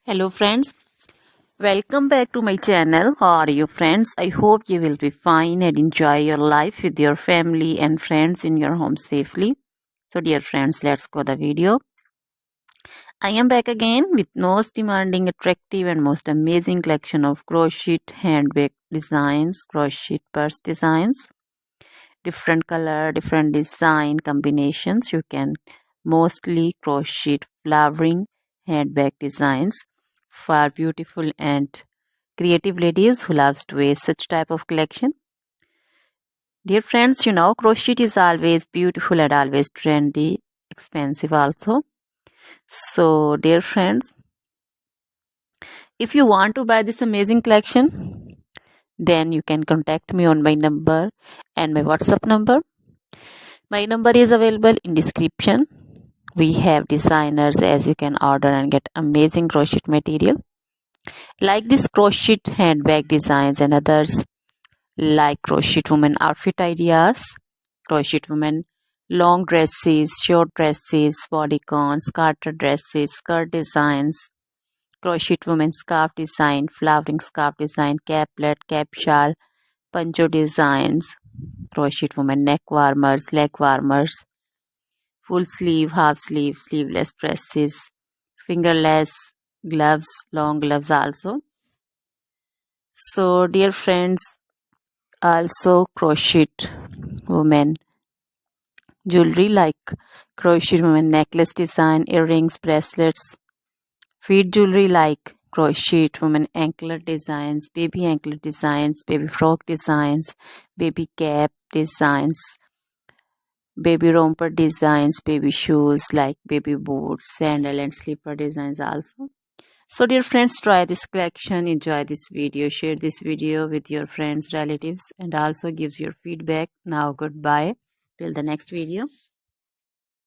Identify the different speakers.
Speaker 1: Hello friends, welcome back to my channel. How are you friends? I hope you will be fine and enjoy your life with your family and friends in your home safely. So dear friends, let's go the video. I am back again with most demanding, attractive and most amazing collection of crochet handbag designs, crochet purse designs, different color, different design combinations. You can mostly crochet flowering handbag designs for beautiful and creative ladies who loves to wear such type of collection. Dear friends, you know crochet is always beautiful and always trendy, expensive also. So dear friends, if you want to buy this amazing collection, then you can contact me on my number and my WhatsApp number. My number is available in description. We have designers as you can order and get amazing crochet material like this crochet handbag designs and others like crochet woman outfit ideas, crochet woman long dresses, short dresses, bodycons, garter dresses, skirt designs, crochet woman scarf design, flowering scarf design, caplet, cap shawl, poncho designs, crochet woman neck warmers, leg warmers, full sleeve, half sleeve, sleeveless dresses, fingerless gloves, long gloves also. So dear friends, also crochet women jewelry like crochet women necklace design, earrings, bracelets, feet jewelry like crochet women anklet designs, baby frock designs, baby cap designs, baby romper designs, baby shoes like baby boots, sandal and slipper designs also. So dear friends, try this collection, enjoy this video, share this video with your friends, relatives and also gives your feedback. Now goodbye till the next video.